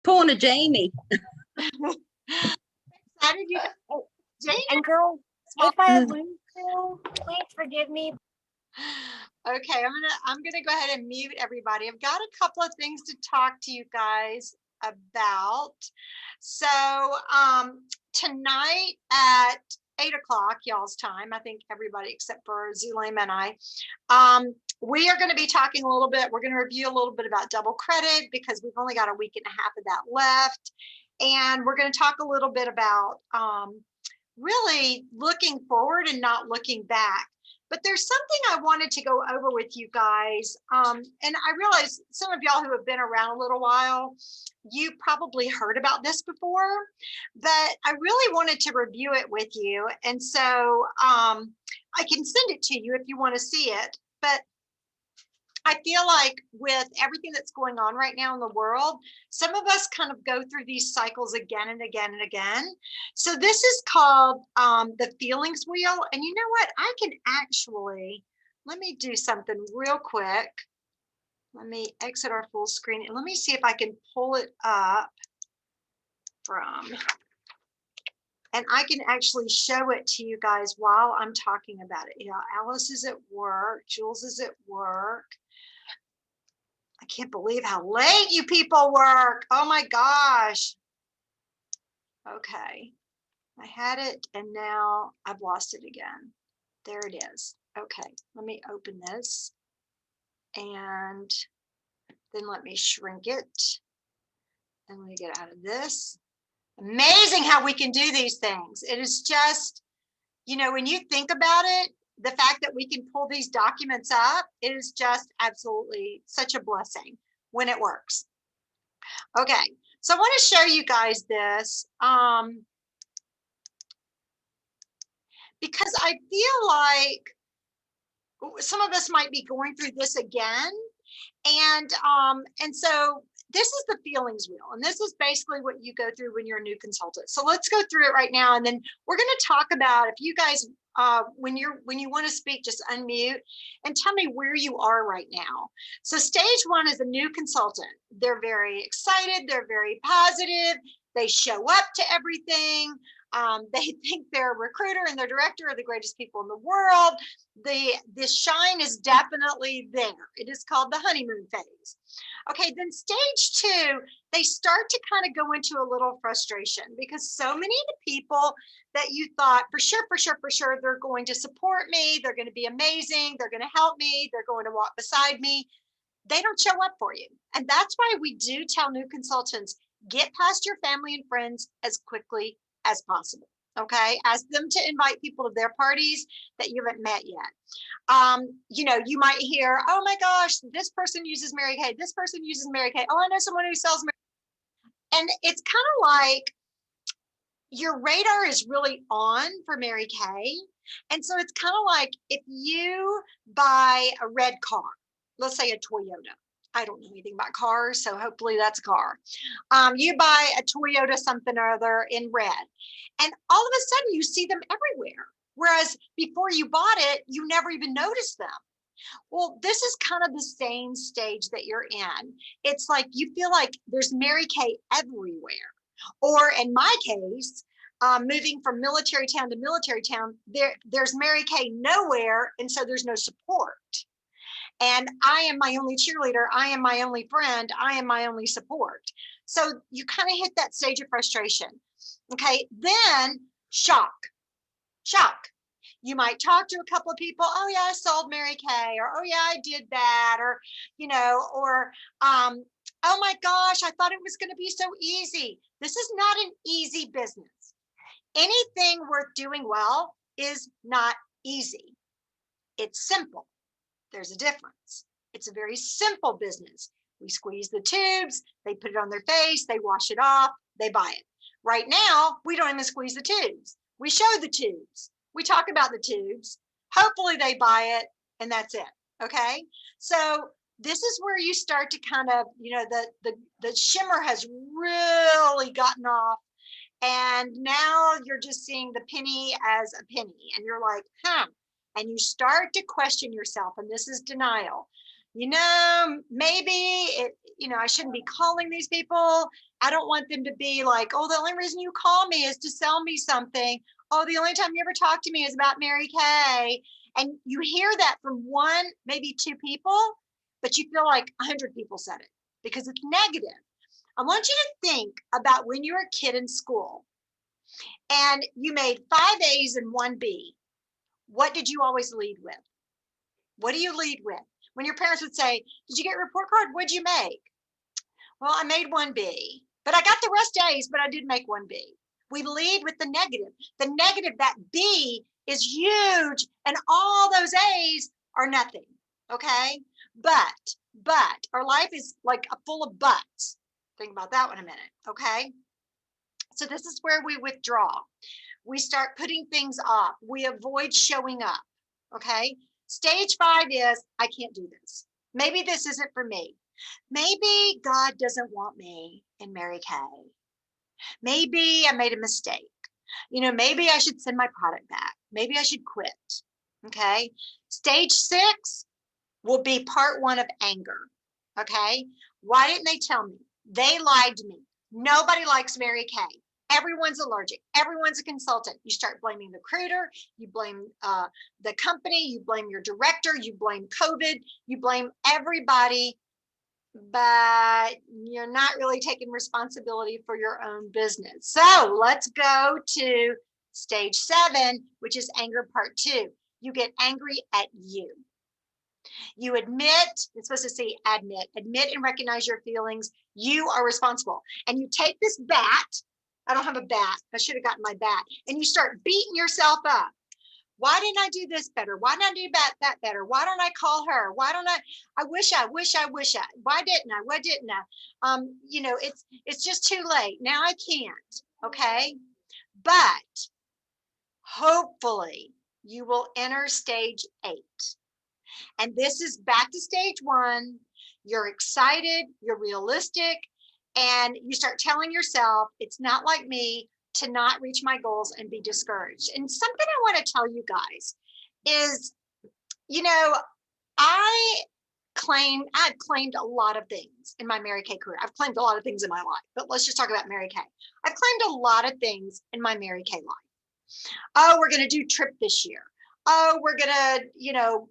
Corner Jamie. How did you? Oh, Jamie. And girls, if I lose you, please forgive me. Okay, I'm gonna go ahead and mute everybody. I've got a couple of things to talk to you guys about. So tonight at 8 o'clock y'all's time, I think everybody except for Zulema and I, we are going to be talking a little bit. We're going to review a little bit about double credit because we've only got a week and a half of that left. And we're going to talk a little bit about really looking forward and not looking back. But there's something I wanted to go over with you guys. And I realize some of y'all who have been around a little while, you probably heard about this before, but I really wanted to review it with you. And so I can send it to you if you want to see it. But I feel like with everything that's going on right now in the world, some of us kind of go through these cycles again and again and again. So this is called the feelings wheel. And you know what? I can actually, let me do something real quick. Let me exit our full screen and let me see if I can pull it up from, and I can actually show it to you guys while I'm talking about it. You know, Alice is at work, Jules is at work. I can't believe how late you people work. Oh my gosh. Okay. I had it and now I've lost it again. There it is. Okay. Let me open this and then let me shrink it. And let me get out of this. Amazing how we can do these things. It is just, you know, when you think about it, the fact that we can pull these documents up is just absolutely such a blessing when it works. Okay, so I want to show you guys this because I feel like some of us might be going through this again. And so this is the feelings wheel, and this is basically what you go through when you're a new consultant. So let's go through it right now, and then we're going to talk about, if you guys when you want to speak, just unmute and tell me where you are right now. So stage one is a new consultant. They're very excited, they're very positive, they show up to everything. They think their recruiter and their director are the greatest people in the world. The shine is definitely there. It is called the honeymoon phase. Okay, then stage two, they start to kind of go into a little frustration because so many of the people that you thought for sure, they're going to support me, they're going to be amazing, they're going to help me, they're going to walk beside me, they don't show up for you. And that's why we do tell new consultants, get past your family and friends as quickly as possible. Okay, ask them to invite people to their parties that you haven't met yet. You know, you might hear, oh my gosh, this person uses Mary Kay, this person uses Mary Kay. Oh, I know someone who sells Mary Kay. And it's kind of like your radar is really on for Mary Kay. And so it's kind of like if you buy a red car, let's say a Toyota. I don't know anything about cars, so hopefully that's a car. You buy a Toyota something or other in red, and all of a sudden you see them everywhere. Whereas before you bought it, you never even noticed them. Well, this is kind of the same stage that you're in. It's like you feel like there's Mary Kay everywhere. Or in my case, moving from military town to military town, there's Mary Kay nowhere, and so there's no support. And I am my only cheerleader. I am my only friend. I am my only support. So you kind of hit that stage of frustration. Okay, then shock. You might talk to a couple of people. Oh yeah, I sold Mary Kay, or oh yeah, I did that, or you know, or oh my gosh, I thought it was going to be so easy. This is not an easy business. Anything worth doing well is not easy. It's simple. There's a difference. It's a very simple business. We squeeze the tubes, they put it on their face, they wash it off, they buy it. Right now, we don't even squeeze the tubes. We show the tubes. We talk about the tubes. Hopefully they buy it, and that's it. Okay. So this is where you start to kind of, you know, the shimmer has really gotten off. And now you're just seeing the penny as a penny. And you're like, and you start to question yourself, and this is denial. You know, maybe it, you know, I shouldn't be calling these people. I don't want them to be like, oh, the only reason you call me is to sell me something. Oh, the only time you ever talk to me is about Mary Kay. And you hear that from one, maybe two people, but you feel like 100 people said it because it's negative. I want you to think about when you were a kid in school and you made 5 A's and 1 B. What did you always lead with? What do you lead with? When your parents would say, did you get a report card? What'd you make? Well, I made 1 B, but I got the rest A's, but I did make 1 B. We lead with the negative. The negative, that B is huge, and all those A's are nothing. Okay. But our life is like full of buts. Think about that one a minute. Okay. So this is where we withdraw. We start putting things off. We avoid showing up. Okay. Stage 5 is, I can't do this. Maybe this isn't for me. Maybe God doesn't want me in Mary Kay. Maybe I made a mistake. Maybe I should send my product back. Maybe I should quit. Okay. Stage 6 will be part 1 of anger. Okay. Why didn't they tell me? They lied to me. Nobody likes Mary Kay. Everyone's allergic. Everyone's a consultant. You start blaming the recruiter. You blame the company. You blame your director. You blame COVID. You blame everybody, but you're not really taking responsibility for your own business. So let's go to stage 7, which is anger part 2. You get angry at you. You admit, it's supposed to say admit and recognize your feelings. You are responsible. And you take this bat. I don't have a bat. I should have gotten my bat. And you start beating yourself up. Why didn't I do this better? Why didn't I do that better? Why don't I call her? Why don't I wish I. Why didn't I? Why didn't I? It's just too late. Now I can't. Okay. But hopefully you will enter stage 8. And this is back to stage 1. You're excited, you're realistic, and you start telling yourself, it's not like me to not reach my goals and be discouraged. And something I want to tell you guys is, I've claimed a lot of things in my Mary Kay career. I've claimed a lot of things in my life, but let's just talk about Mary Kay. I've claimed a lot of things in my Mary Kay life. Oh, we're going to do trip this year. Oh, we're going to,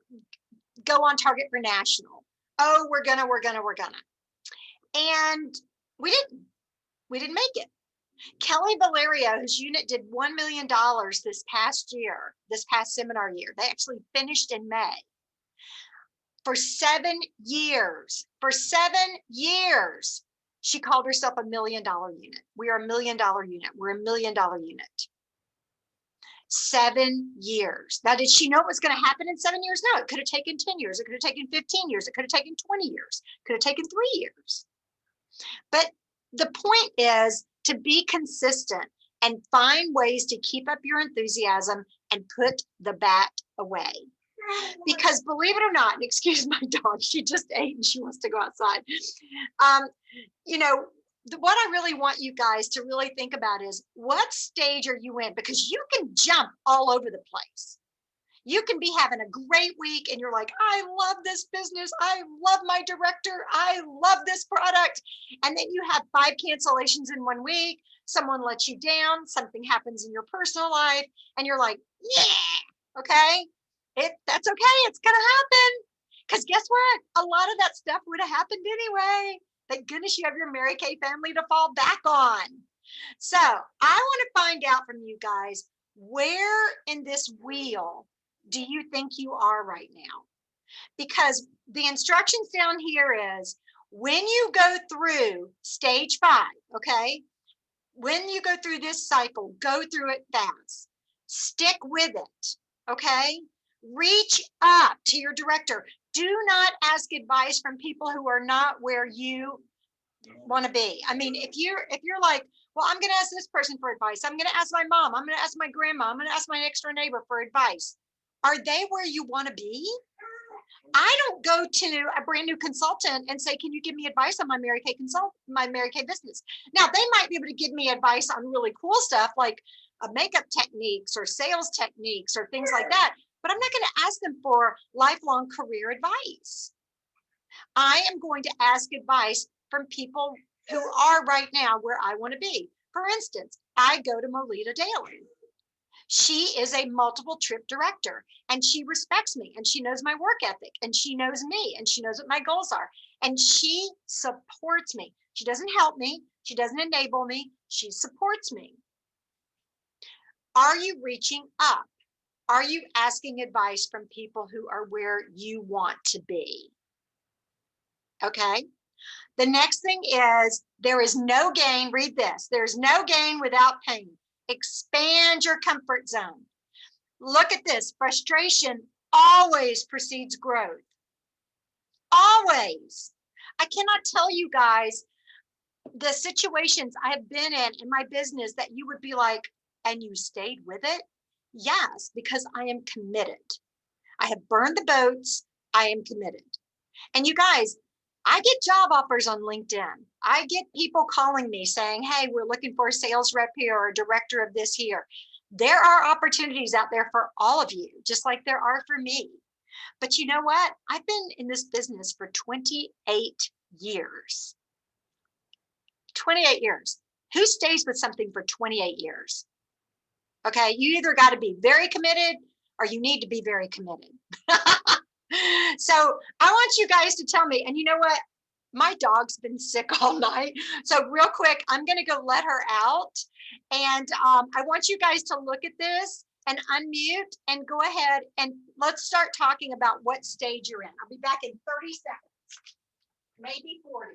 go on target for national. Oh, we're gonna. And we didn't make it. Kelly Valerio, whose unit did $1 million this past seminar year, they actually finished in May. For 7 years, she called herself $1 million unit. We are $1 million unit. We're $1 million unit. 7 years. Now, did she know what was going to happen in 7 years? No, it could have taken 10 years. It could have taken 15 years. It could have taken 20 years. It could have taken 3 years. But the point is to be consistent and find ways to keep up your enthusiasm and put the bat away. Because believe it or not, and excuse my dog, she just ate and she wants to go outside. What I really want you guys to really think about is, what stage are you in? Because you can jump all over the place. You can be having a great week and you're like, I love this business. I love my director. I love this product. And then you have 5 cancellations in 1 week. Someone lets you down. Something happens in your personal life. And you're like, yeah, okay. That's okay. It's going to happen. Because guess what? A lot of that stuff would have happened anyway. Thank goodness you have your Mary Kay family to fall back on. So I want to find out from you guys, where in this wheel do you think you are right now? Because the instructions down here is, when you go through stage 5, okay? When you go through this cycle, go through it fast. Stick with it, okay? Reach up to your director. Do not ask advice from people who are not where you want to be. I mean, if you're like, well, I'm going to ask this person for advice. I'm going to ask my mom. I'm going to ask my grandma. I'm going to ask my next door neighbor for advice. Are they where you want to be? I don't go to a brand new consultant and say, can you give me advice on my Mary Kay business? Now, they might be able to give me advice on really cool stuff like makeup techniques or sales techniques or things like that. But I'm not going to ask them for lifelong career advice. I am going to ask advice from people who are right now where I want to be. For instance, I go to Molita daily. She is a multiple trip director and she respects me and she knows my work ethic and she knows me and she knows what my goals are and she supports me. She doesn't help me. She doesn't enable me. She supports me. Are you reaching up? Are you asking advice from people who are where you want to be? Okay. The next thing is there is no gain. Read this. There's no gain without pain. Expand your comfort zone. Look at this. Frustration always precedes growth. Always. I cannot tell you guys the situations I have been in my business that you would be like, and you stayed with it? Yes, because I am committed. I have burned the boats. I am committed. And you guys, I get job offers on LinkedIn. I get people calling me saying, hey, we're looking for a sales rep here or a director of this here. There are opportunities out there for all of you, just like there are for me. But you know what? I've been in this business for 28 years. 28 years. Who stays with something for 28 years? Okay, you either got to be very committed or you need to be very committed. So I want you guys to tell me, and you know what? My dog's been sick all night. So real quick, I'm going to go let her out. And I want you guys to look at this and unmute and go ahead and let's start talking about what stage you're in. I'll be back in 30 seconds, maybe 40.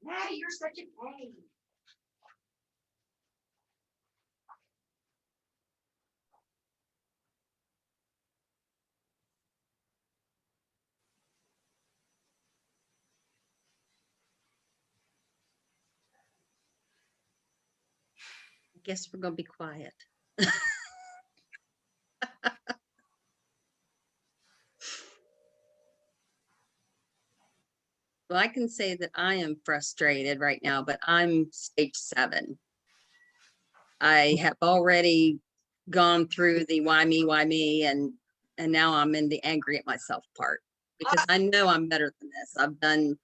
Maddie, you're such a pain. Guess we're gonna be quiet. Well, I can say that I am frustrated right now, but I'm stage 7. I have already gone through the why me, and now I'm in the angry at myself part because I know I'm better than this. I've done,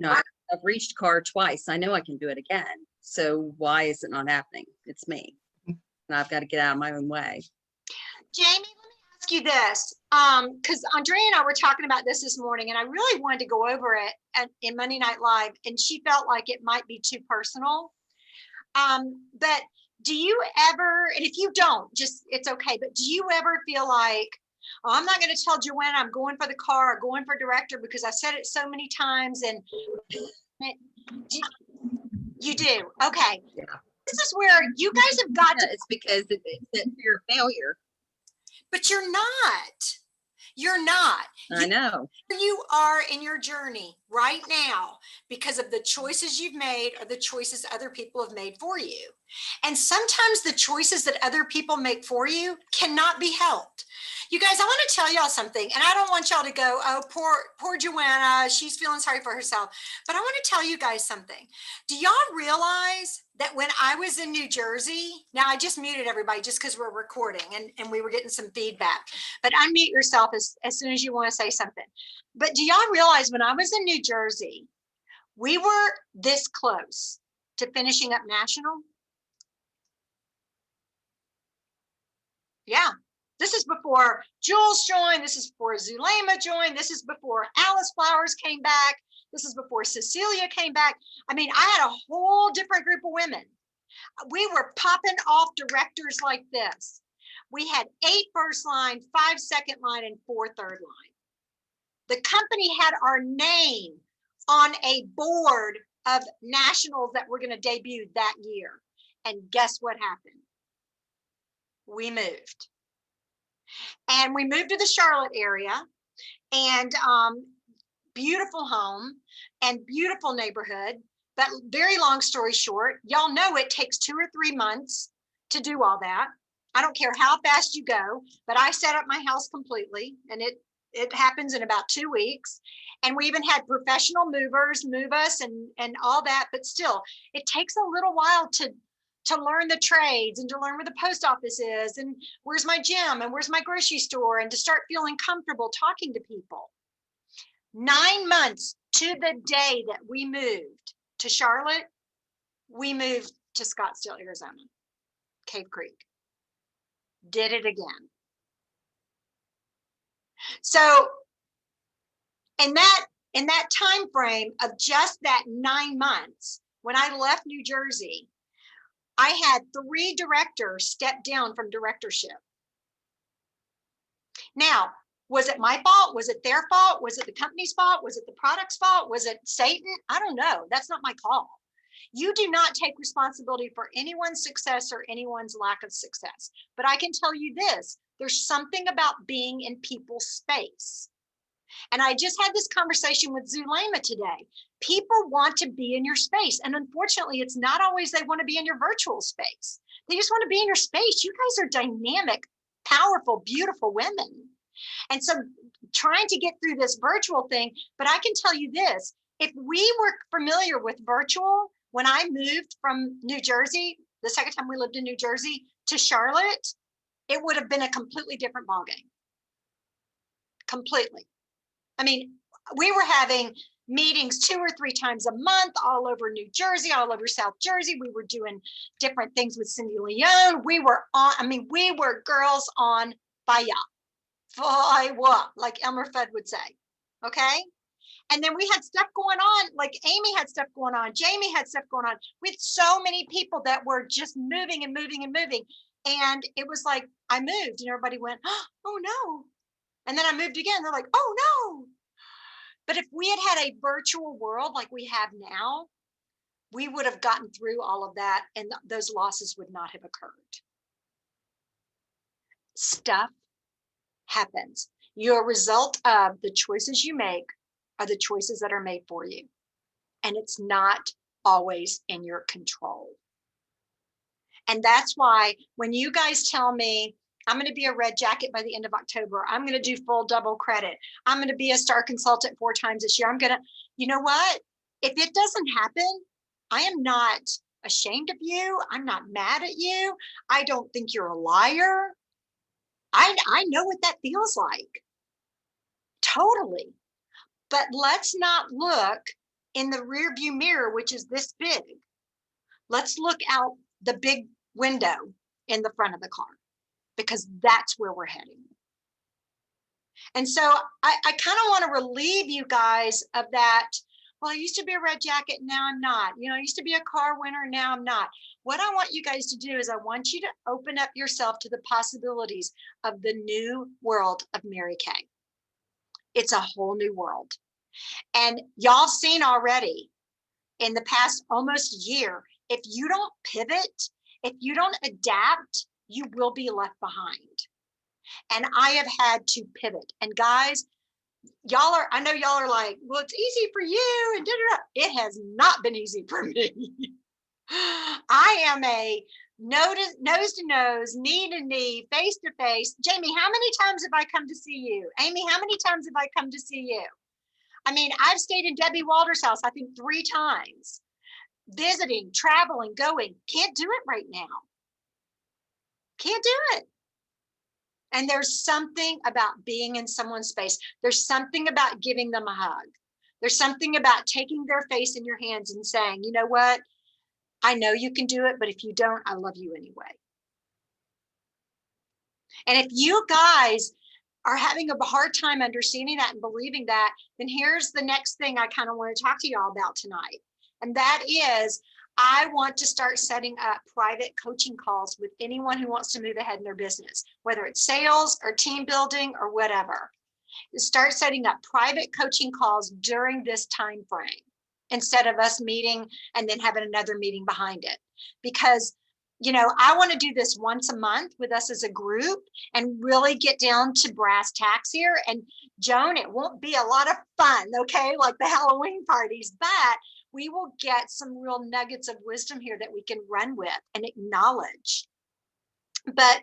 I've reached CAR twice. I know I can do it again. So why is it not happening? It's me. And I've got to get out of my own way. Jamie, let me ask you this, because Andrea and I were talking about this morning, and I really wanted to go over it in Monday Night Live, and she felt like it might be too personal. But do you ever, and if you don't, just it's okay, but do you ever feel like, oh, I'm not going to tell Joanna I'm going for the car or going for director because I said it so many times, and you do? Okay. Yeah. This is where you guys have got to. It's because it's that fear of failure. But you're not. You're not. I know. You are in your journey right now because of the choices you've made or the choices other people have made for you. And sometimes the choices that other people make for you cannot be helped. You guys, I want to tell y'all something, and I don't want y'all to go, oh, poor Joanna, she's feeling sorry for herself. But I want to tell you guys something. Do y'all realize that when I was in New Jersey, now I just muted everybody just because we're recording and we were getting some feedback, but unmute yourself as soon as you want to say something. But do y'all realize when I was in New Jersey, we were this close to finishing up national? Yeah. This is before Jules joined. This is before Zulema joined. This is before Alice Flowers came back. This is before Cecilia came back. I mean, I had a whole different group of women. We were popping off directors like this. We had 8 first line, 5 second line, and 4 third line. The company had our name on a board of nationals that were going to debut that year. And guess what happened? We moved. And we moved to the Charlotte area, and beautiful home and beautiful neighborhood. But very long story short, y'all know it takes 2 or 3 months to do all that. I don't care how fast you go, but I set up my house completely, and it happens in about 2 weeks. And we even had professional movers move us and all that, but still, it takes a little while to learn the trades and to learn where the post office is and where's my gym and where's my grocery store and to start feeling comfortable talking to people. 9 months to the day that we moved to Charlotte, we moved to Scottsdale, Arizona, Cave Creek. Did it again. So in that time frame of just that 9 months, when I left New Jersey, I had 3 directors step down from directorship. Now, was it my fault? Was it their fault? Was it the company's fault? Was it the product's fault? Was it Satan? I don't know. That's not my call. You do not take responsibility for anyone's success or anyone's lack of success. But I can tell you this, there's something about being in people's space. And I just had this conversation with Zulema today. People want to be in your space. And unfortunately, it's not always they want to be in your virtual space. They just want to be in your space. You guys are dynamic, powerful, beautiful women. And so trying to get through this virtual thing, but I can tell you this, if we were familiar with virtual, when I moved from New Jersey, the second time we lived in New Jersey to Charlotte, it would have been a completely different ballgame. Completely. I mean, we were having meetings 2 or 3 times a month all over New Jersey, all over South Jersey. We were doing different things with Cindy Leone. We were girls on fire, like Elmer Fudd would say. Okay. And then we had stuff going on, like Amy had stuff going on, Jamie had stuff going on with so many people that were just moving and moving and moving. And it was like, I moved and everybody went, oh no. And then I moved again. They're like, oh no. But if we had had a virtual world like we have now, we would have gotten through all of that and those losses would not have occurred. Stuff happens. You're a result of the choices you make are the choices that are made for you. And it's not always in your control. And that's why when you guys tell me, I'm going to be a red jacket by the end of October, I'm going to do full double credit, I'm going to be a star consultant 4 times this year, you know what? If it doesn't happen, I am not ashamed of you. I'm not mad at you. I don't think you're a liar. I know what that feels like. Totally. But let's not look in the rear view mirror, which is this big. Let's look out the big window in the front of the car, because that's where we're heading. And so I kind of want to relieve you guys of that. Well, I used to be a red jacket, now I'm not. I used to be a car winner, now I'm not. What I want you guys to do is I want you to open up yourself to the possibilities of the new world of Mary Kay. It's a whole new world. And y'all seen already in the past almost year, if you don't pivot, if you don't adapt, you will be left behind. And I have had to pivot. And guys, I know y'all are like, well, it's easy for you. And it has not been easy for me. I am a nose to nose, knee to knee, face to face. Jamie, how many times have I come to see you? Amy, how many times have I come to see you? I mean, I've stayed in Debbie Walder's house, I think 3 times, visiting, traveling, going. Can't do it right now. Can't do it. And there's something about being in someone's space. There's something about giving them a hug. There's something about taking their face in your hands and saying, you know what? I know you can do it, but if you don't, I love you anyway. And if you guys are having a hard time understanding that and believing that, then here's the next thing I kind of want to talk to y'all about tonight. And that is, I want to start setting up private coaching calls with anyone who wants to move ahead in their business, whether it's sales or team building or whatever. Start setting up private coaching calls during this time frame instead of us meeting and then having another meeting behind it. Because I want to do this once a month with us as a group and really get down to brass tacks here. And Joan, it won't be a lot of fun, okay, like the Halloween parties, but we will get some real nuggets of wisdom here that we can run with and acknowledge. But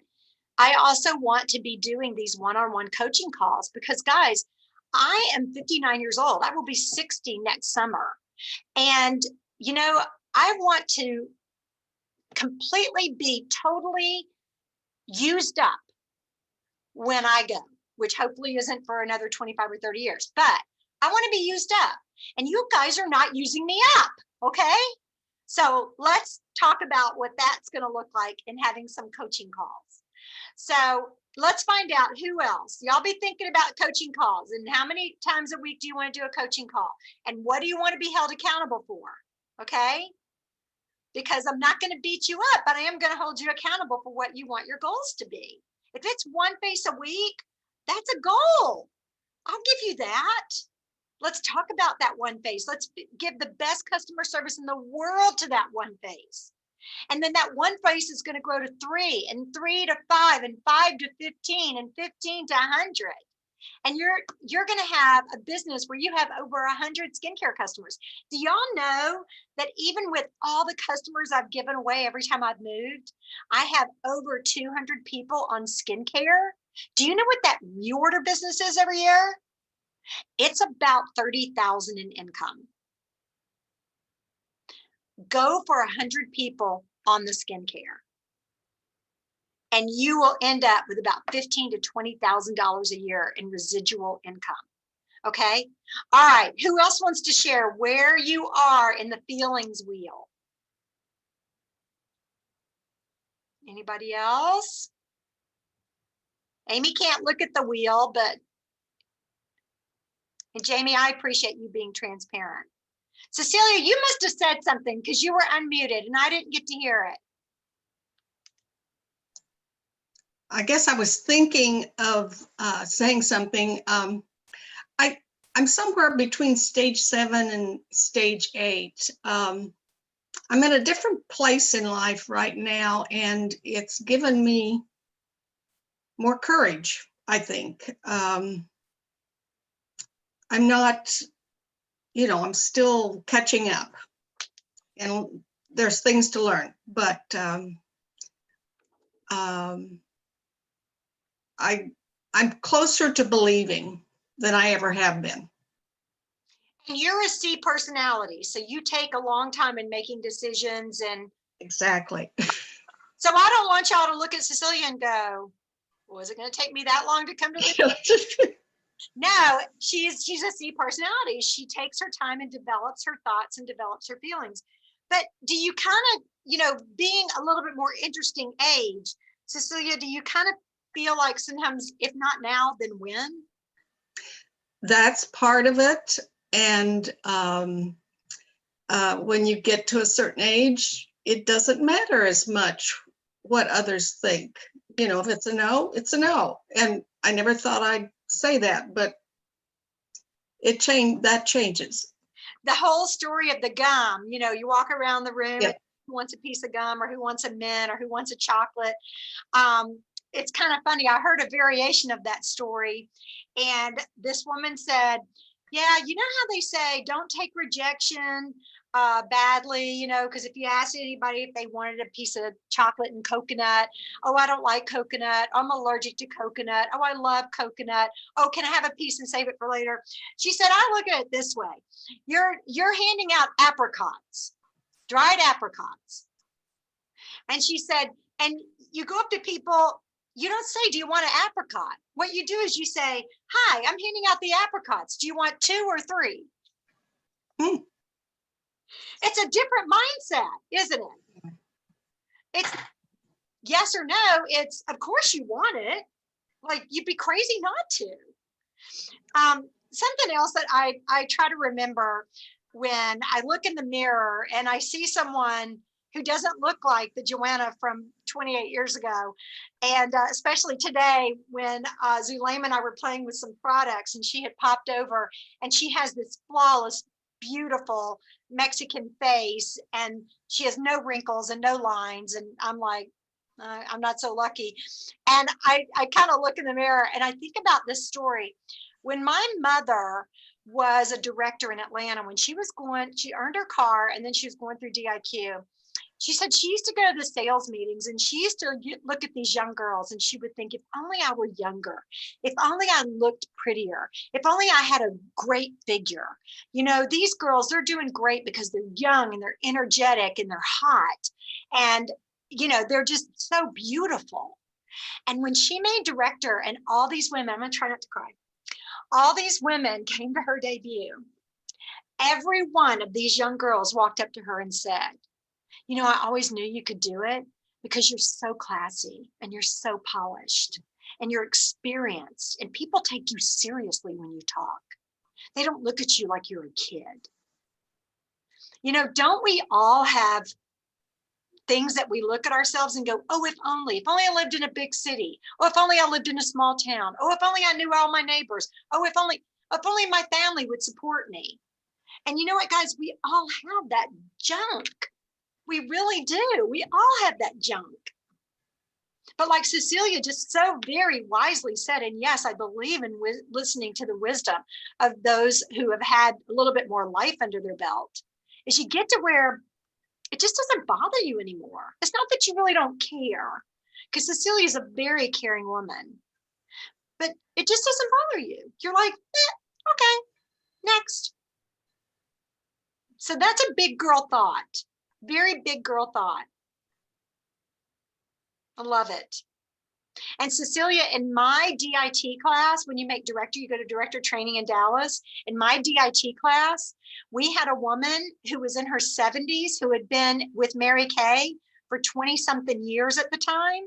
I also want to be doing these one-on-one coaching calls because, guys, I am 59 years old. I will be 60 next summer. And, I want to completely be totally used up when I go, which hopefully isn't for another 25 or 30 years, but I want to be used up. and you guys are not using the app, okay? So let's talk about what that's going to look like in having some coaching calls. So let's find out who else. Y'all be thinking about coaching calls and how many times a week do you want to do a coaching call? And what do you want to be held accountable for? Okay? Because I'm not going to beat you up, but I am going to hold you accountable for what you want your goals to be. If it's one face a week, that's a goal. I'll give you that. Let's talk about that one face. Let's give the best customer service in the world to that one face. And then that one face is going to grow to 3, and 3 to 5, and 5 to 15, and 15 to 100. And you're going to have a business where you have over 100 skincare customers. Do y'all know that even with all the customers I've given away every time I've moved, I have over 200 people on skincare? Do you know what that reorder business is every year? It's about 30,000 in income. Go for 100 people on the skincare, and you will end up with about $15,000 to $20,000 a year in residual income. Okay. All right. Who else wants to share where you are in the feelings wheel? Anybody else? Amy can't look at the wheel, and Jamie, I appreciate you being transparent. Cecilia, you must have said something because you were unmuted and I didn't get to hear it. I guess I was thinking of saying something. I'm somewhere between stage 7 and stage 8. I'm in a different place in life right now, and it's given me more courage, I think. I'm not, I'm still catching up, and there's things to learn, but I'm closer to believing than I ever have been. And you're a C personality, so you take a long time in making decisions. And exactly. So I don't want y'all to look at Cecilia and go, was it going to take me that long to come to this? No, she's a C personality. She takes her time and develops her thoughts and develops her feelings. But do you kind of, being a little bit more interesting age, Cecilia, do you kind of feel like sometimes, if not now, then when? That's part of it. And when you get to a certain age, it doesn't matter as much what others think. If it's a no, it's a no. And I never thought I'd say that, but that changes. The whole story of the gum, you walk around the room, Yep. Who wants a piece of gum, or who wants a mint, or who wants a chocolate. It's kind of funny. I heard a variation of that story, and this woman said, yeah, you know how they say, don't take rejection badly, because if you ask anybody if they wanted a piece of chocolate and coconut, oh, I don't like coconut. I'm allergic to coconut. Oh, I love coconut. Oh, can I have a piece and save it for later? She said, I look at it this way. You're handing out apricots, dried apricots. And she said, and you go up to people, you don't say, do you want an apricot? What you do is you say, hi, I'm handing out the apricots. Do you want 2 or 3? It's a different mindset, isn't it? It's yes or no. It's, of course you want it. Like, you'd be crazy not to. Something else that I try to remember when I look in the mirror and I see someone who doesn't look like the Joanna from 28 years ago. And especially today when Zulema and I were playing with some products and she had popped over and she has this flawless, beautiful Mexican face and she has no wrinkles and no lines. And I'm like, I'm not so lucky. And I kind of look in the mirror and I think about this story. When my mother was a director in Atlanta, when she earned her car and then she was going through DIQ. She said she used to go to the sales meetings and she used to look at these young girls and she would think, if only I were younger, if only I looked prettier, if only I had a great figure. These girls, they're doing great because they're young and they're energetic and they're hot. And, they're just so beautiful. And when she made director and all these women, I'm going to try not to cry, all these women came to her debut. every one of these young girls walked up to her and said, you know, I always knew you could do it because you're so classy and you're so polished and you're experienced and people take you seriously when you talk. They don't look at you like you're a kid. You know, don't we all have things that we look at ourselves and go, oh, if only I lived in a big city. Oh, if only I lived in a small town. Oh, if only I knew all my neighbors. Oh, if only my family would support me. And you know what, guys, we all have that junk. We really do. We all have that junk. But like Cecilia just so very wisely said, and yes, I believe in listening to the wisdom of those who have had a little bit more life under their belt, is you get to where it just doesn't bother you anymore. It's not that you really don't care, because Cecilia is a very caring woman, but it just doesn't bother you. You're like, okay, next. So that's a big girl thought, very big girl thought. I love it. And Cecilia, in my DIT class, when you make director, you go to director training in Dallas. In my DIT class, we had a woman who was in her 70s who had been with Mary Kay for 20 something years at the time.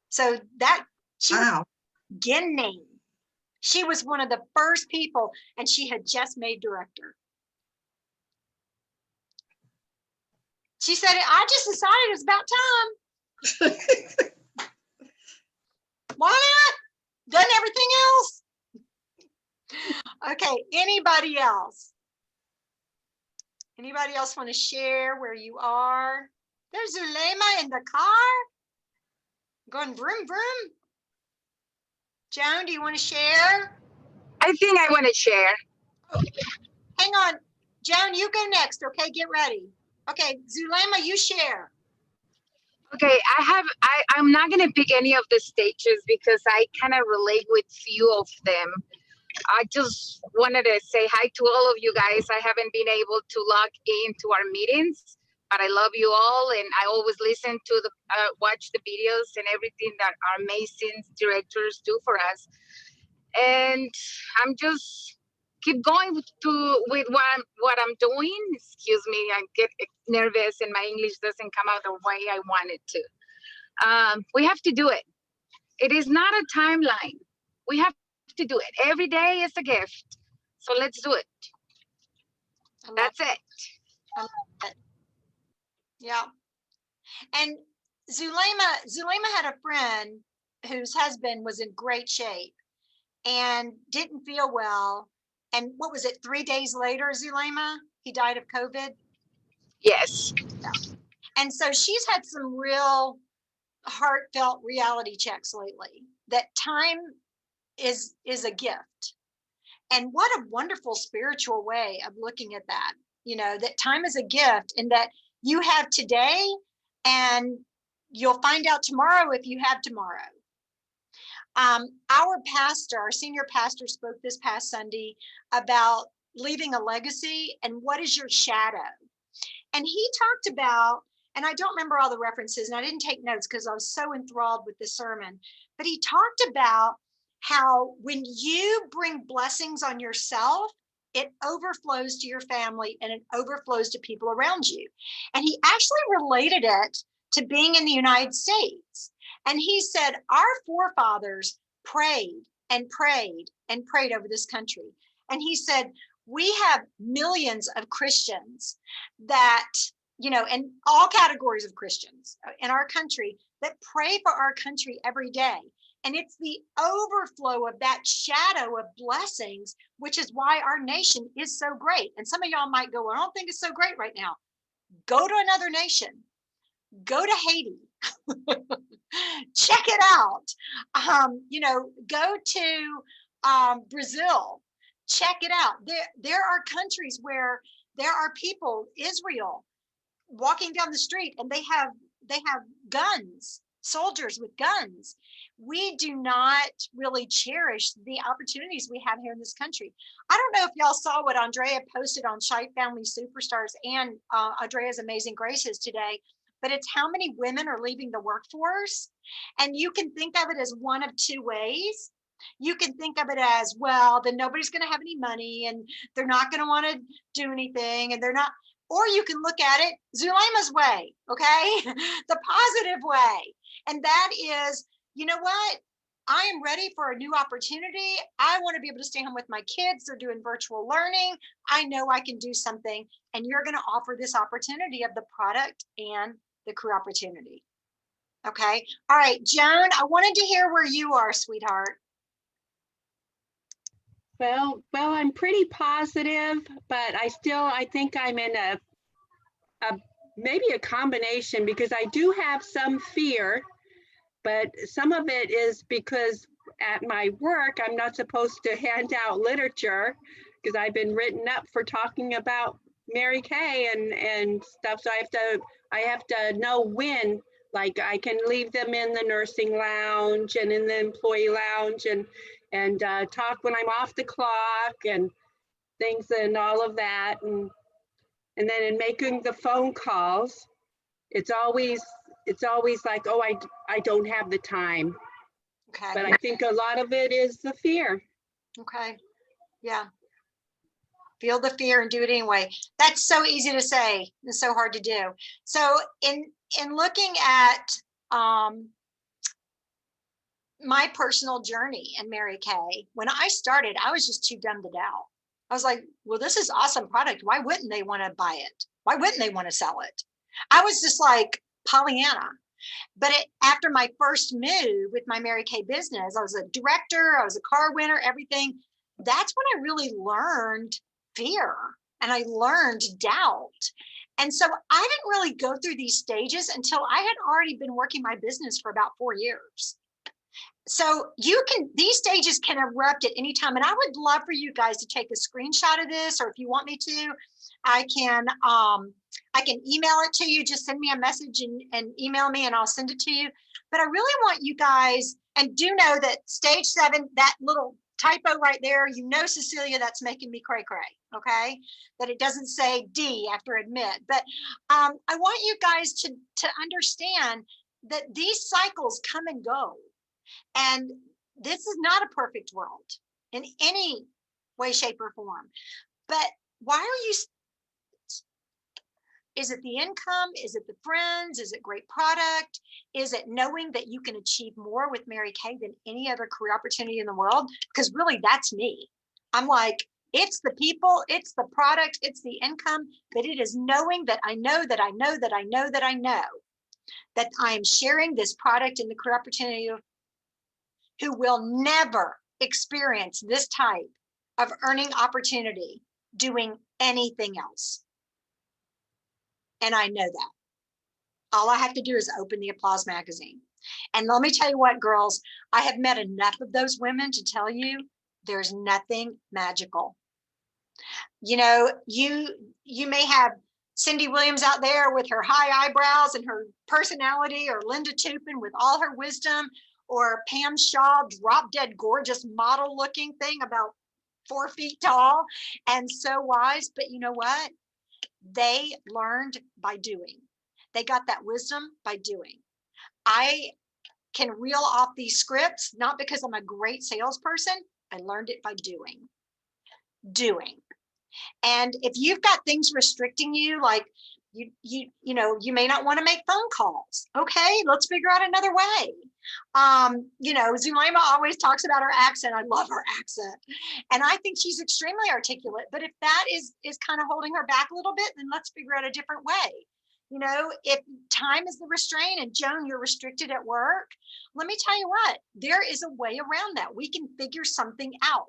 So that she was beginning. She was one of the first people and she had just made director. She said, I just decided it was about time. Why not? Done everything else. Okay, anybody else? Anybody else want to share where you are? There's Zulema in the car. Going vroom, vroom. Joan, do you want to share? I think I want to share. Hang on. Joan, you go next, okay? Get ready. Okay, Zulema, you share. Okay, I'm not gonna pick any of the stages because I kind of relate with few of them. I just wanted to say hi to all of you guys. I haven't been able to log into our meetings, but I love you all, and I always listen to the watch the videos and everything that our amazing directors do for us. And I'm just keep going with what I'm doing. Excuse me, I get nervous and my English doesn't come out the way I want it to. We have to do it. It is not a timeline. We have to do it. Every day is a gift. So let's do it. That's it. I love it. Yeah. And Zulema had a friend whose husband was in great shape and didn't feel well. And what was it, 3 days later, Zulema, he died of COVID? Yes. And so she's had some real heartfelt reality checks lately, that time is a gift. And what a wonderful spiritual way of looking at that, you know, that time is a gift and that you have today and you'll find out tomorrow if you have tomorrow. Our pastor, our senior pastor, spoke this past Sunday about leaving a legacy and what is your shadow. And he talked about, and I don't remember all the references and I didn't take notes because I was so enthralled with the sermon, but he talked about how when you bring blessings on yourself, it overflows to your family and it overflows to people around you. And he actually related it to being in the United States. And he said, our forefathers prayed and prayed and prayed over this country. And he said, we have millions of Christians that, you know, and all categories of Christians in our country that pray for our country every day. And it's the overflow of that shadow of blessings, which is why our nation is so great. And some of y'all might go, well, I don't think it's so great right now. Go to another nation. Go to Haiti. Check it out. You know, go to Brazil. Check it out. There are countries where there are people, Israel, walking down the street and they have guns, soldiers with guns. We do not really cherish the opportunities we have here in this country. I don't know if y'all saw what Andrea posted on Shite Family Superstars and Andrea's Amazing Graces today, but it's how many women are leaving the workforce. And you can think of it as one of two ways. You can think of it as, well, then nobody's going to have any money and they're not going to want to do anything and they're not, or you can look at it Zulaima's way, okay? The positive way. And that is, you know what? I am ready for a new opportunity. I want to be able to stay home with my kids. They're doing virtual learning. I know I can do something. And you're going to offer this opportunity of the product and the career opportunity. Okay. All right, Joan, I wanted to hear where you are, sweetheart. Well, I'm pretty positive, but I think I'm in a maybe a combination, because I do have some fear, but some of it is because at my work, I'm not supposed to hand out literature because I've been written up for talking about Mary Kay and stuff. So I have to know when, like I can leave them in the nursing lounge and in the employee lounge and talk when I'm off the clock and things and all of that. And then in making the phone calls, it's always like, oh, I don't have the time. Okay. But I think a lot of it is the fear. Okay. Yeah. Feel the fear and do it anyway. That's so easy to say and so hard to do. So in looking at my personal journey in Mary Kay, when I started, I was just too dumb to doubt. I was like, well, this is awesome product. Why wouldn't they want to buy it? Why wouldn't they want to sell it? I was just like Pollyanna. But after my first move with my Mary Kay business, I was a director, I was a car winner, everything. That's when I really learned fear and I learned doubt. And so I didn't really go through these stages until I had already been working my business for about 4 years. So these stages can erupt at any time. And I would love for you guys to take a screenshot of this, or if you want me to, I can email it to you. Just send me a message and email me and I'll send it to you. But I really want you guys, and do know that stage 7, that little typo right there, you know, Cecilia, that's making me cray cray, okay? That it doesn't say D after admit. But I want you guys to understand that these cycles come and go. And this is not a perfect world in any way, shape, or form. But why are you? Is it the income? Is it the friends? Is it great product? Is it knowing that you can achieve more with Mary Kay than any other career opportunity in the world? Because really, that's me. I'm like, it's the people, it's the product, it's the income, but it is knowing that I know that I know that I know that I know that I am sharing this product in the career opportunity who will never experience this type of earning opportunity doing anything else. And I know that. All I have to do is open the Applause magazine. And let me tell you what, girls, I have met enough of those women to tell you there's nothing magical. You know, you may have Cindy Williams out there with her high eyebrows and her personality, or Linda Tupin with all her wisdom, or Pam Shaw, drop dead gorgeous model looking thing about 4 feet tall and so wise. But you know what? They learned by doing. They got that wisdom by doing. I can reel off these scripts, not because I'm a great salesperson. I learned it by doing. And if you've got things restricting you, like you know, you may not want to make phone calls. Okay, let's figure out another way. You know, Zulaima always talks about her accent. I love her accent. And I think she's extremely articulate. But if that is kind of holding her back a little bit, then let's figure out a different way. You know, if time is the restraint, and Joan, you're restricted at work, let me tell you what, there is a way around that. We can figure something out.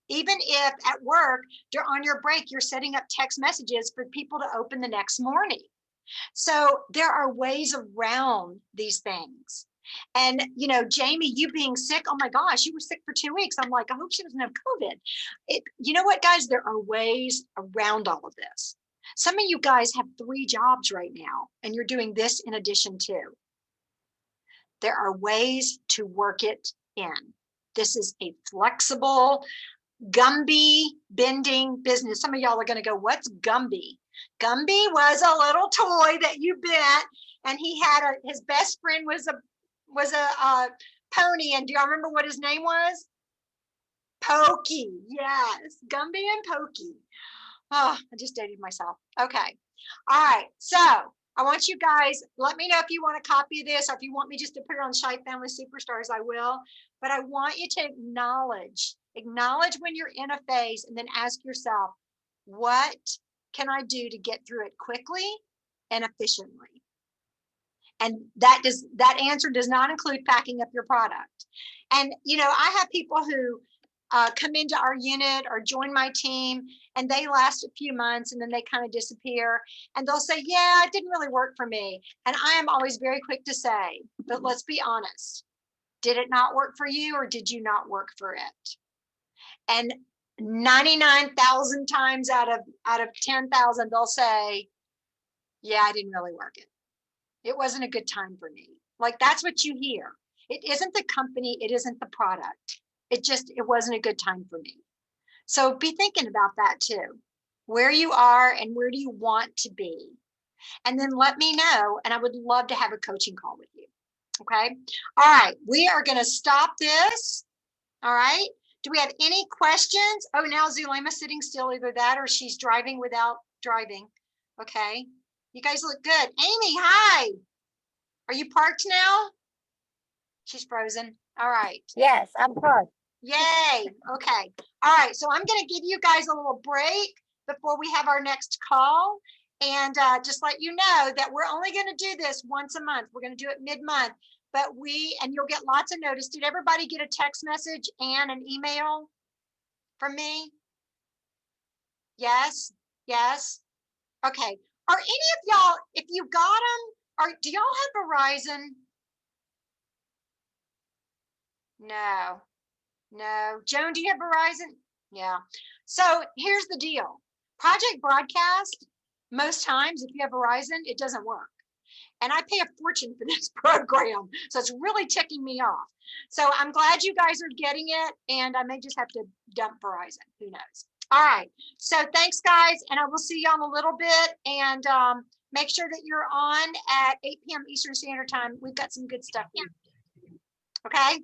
Even if at work, you're on your break, you're setting up text messages for people to open the next morning. So there are ways around these things. And, you know, Jamie, you being sick, oh my gosh, you were sick for 2 weeks. I'm like, I hope she doesn't have COVID. You know what, guys, there are ways around all of this. Some of you guys have 3 jobs right now, and you're doing this in addition to. There are ways to work it in. This is a flexible, Gumby bending business. Some of y'all are going to go, what's Gumby? Gumby was a little toy that you bent, and he had his best friend was a pony, and do y'all remember what his name was? Pokey, yes, Gumby and Pokey. Oh, I just dated myself. Okay. All right. So I want you guys, let me know if you want a copy of this, or if you want me just to put it on Shy Family Superstars, I will. But I want you to acknowledge when you're in a phase, and then ask yourself, what can I do to get through it quickly and efficiently? And that answer does not include packing up your product. And, I have people who come into our unit or join my team, and they last a few months and then they kind of disappear, and they'll say, yeah, it didn't really work for me. And I am always very quick to say, but let's be honest. Did it not work for you, or did you not work for it? And 99,000 times out of 10,000, they'll say, yeah, I didn't really work it. It wasn't a good time for me. Like, that's what you hear. It isn't the company. It isn't the product. It wasn't a good time for me. So be thinking about that too. Where you are and where do you want to be? And then let me know. And I would love to have a coaching call with you. Okay. All right. We are going to stop this. All right. Do we have any questions? Oh, now Zulema's sitting still, either that or she's driving without driving. Okay. You guys look good. Amy, hi. Are you parked now? She's frozen. All right. Yes, I'm parked. Yay. Okay. All right. So I'm going to give you guys a little break before we have our next call. And just let you know that we're only going to do this once a month. We're going to do it mid-month, and you'll get lots of notice. Did everybody get a text message and an email from me? Yes. Yes. Okay. Are any of y'all, if you got them, do y'all have Verizon? No. Joan, do you have Verizon? Yeah. So here's the deal. Project Broadcast, most times, if you have Verizon, it doesn't work. And I pay a fortune for this program. So it's really ticking me off. So I'm glad you guys are getting it. And I may just have to dump Verizon. Who knows? All right. So thanks, guys. And I will see you in a little bit. And make sure that you're on at 8 p.m. Eastern Standard Time. We've got some good stuff here. Okay.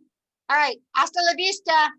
All right. Hasta la vista.